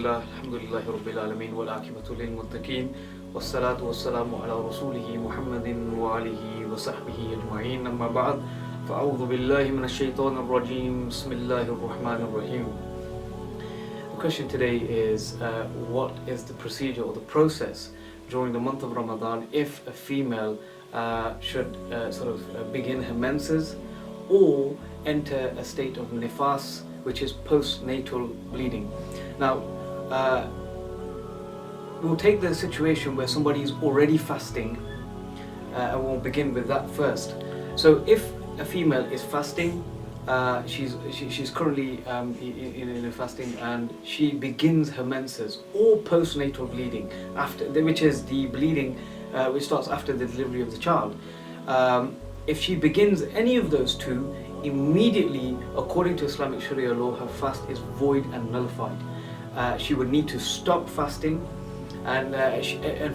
Bismillah, alhamdulillahi rabbil alameen, wal aqibatu lil muttaqeen, wassalatu wassalamu ala rasulihi Muhammadin wa alihi wa sahbihi ajma'een, amma ba'd, fa'a'udhu billahi minash shaitanir rajeem, bismillahir rahmanir rahim. The question today is, what is the procedure or the process during the month of Ramadan if a female should begin her menses or enter a state of nifas, which is postnatal bleeding. Now, we'll take the situation where somebody is already fasting, and we'll begin with that first. So if a female is fasting, she's currently in a fasting, and she begins her menses or postnatal bleeding, which is the bleeding which starts after the delivery of the child. If she begins any of those two, immediately, according to Islamic Sharia law, her fast is void and nullified. She would need to stop fasting, and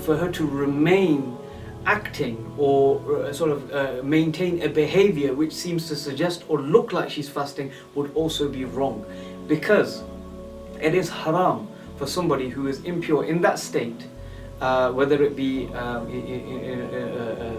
for her to remain acting or maintain a behavior which seems to suggest or look like she's fasting would also be wrong, because it is haram for somebody who is impure in that state, whether it be in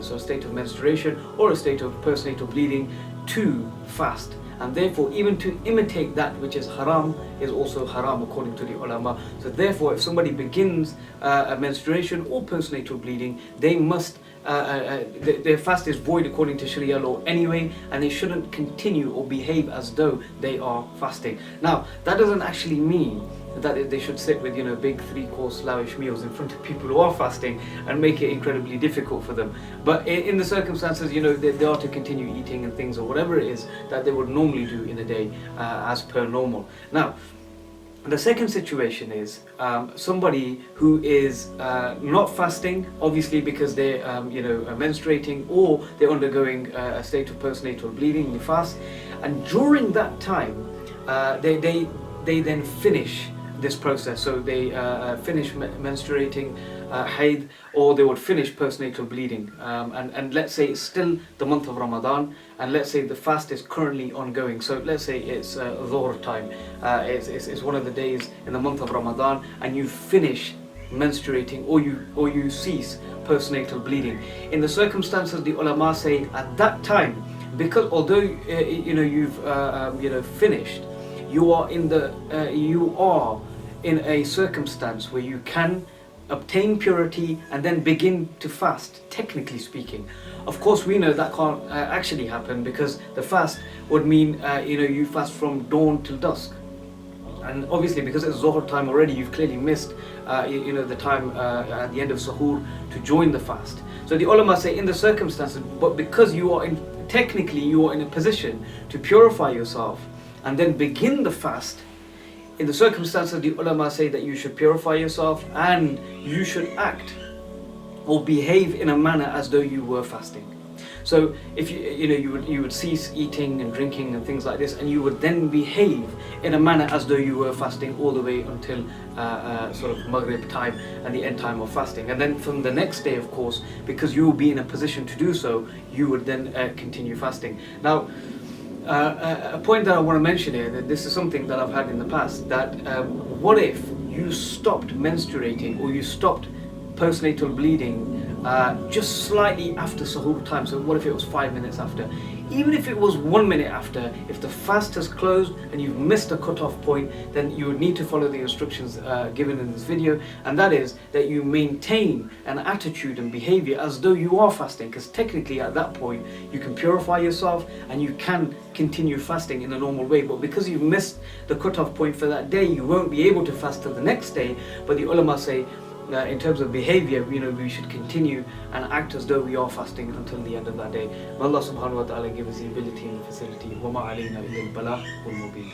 a state of menstruation or a state of postnatal bleeding, to fast. And therefore, even to imitate that which is haram is also haram according to the ulama. So therefore, if somebody begins a menstruation or postnatal bleeding, they must their fast is void according to Sharia law anyway, and they shouldn't continue or behave as though they are fasting. Now, that doesn't actually mean that they should sit with big 3-course lavish meals in front of people who are fasting and make it incredibly difficult for them. But in the circumstances, they are to continue eating and things, or whatever it is that they would normally do in a day as per normal. Now, the second situation is somebody who is not fasting, obviously because they're menstruating, or they're undergoing a state of postnatal bleeding, nifas, and during that time they then finish this process. So they finish menstruating, haid, or they would finish postnatal bleeding, and let's say it's still the month of Ramadan, and let's say the fast is currently ongoing. So let's say it's Dhuhr time, it's one of the days in the month of Ramadan, and you finish menstruating, or you cease postnatal bleeding. In the circumstances, the ulama say at that time, because although you've finished, you are in a circumstance where you can obtain purity and then begin to fast, technically speaking. Of course, we know that can't actually happen, because the fast would mean you fast from dawn till dusk, and obviously because it's Zuhr time already, you've clearly missed the time at the end of Suhoor to join the fast. So the ulama say in the circumstances, but because technically you are in a position to purify yourself and then begin the fast, in the circumstances, the ulama say that you should purify yourself and you should act or behave in a manner as though you were fasting. So if you would cease eating and drinking and things like this, and you would then behave in a manner as though you were fasting all the way until Maghrib time and the end time of fasting. And then from the next day, of course, because you will be in a position to do so, you would then continue fasting. Now, a point that I want to mention here, that this is something that I've had in the past, that what if you stopped menstruating or you stopped postnatal bleeding just slightly after Suhoor time? So what if it was 5 minutes after? Even if it was 1 minute after, if the fast has closed and you've missed a cut-off point, then you would need to follow the instructions given in this video, and that is that you maintain an attitude and behavior as though you are fasting, because technically at that point you can purify yourself and you can continue fasting in a normal way. But because you've missed the cut-off point for that day, you won't be able to fast till the next day. But the ulama say, in terms of behavior, we should continue and act as though we are fasting until the end of that day. May Allah subhanahu wa ta'ala give us the ability and the facility. وَمَا عَلَيْنَا إِلَّا الْبَلَاغُ الْمُبِينُ.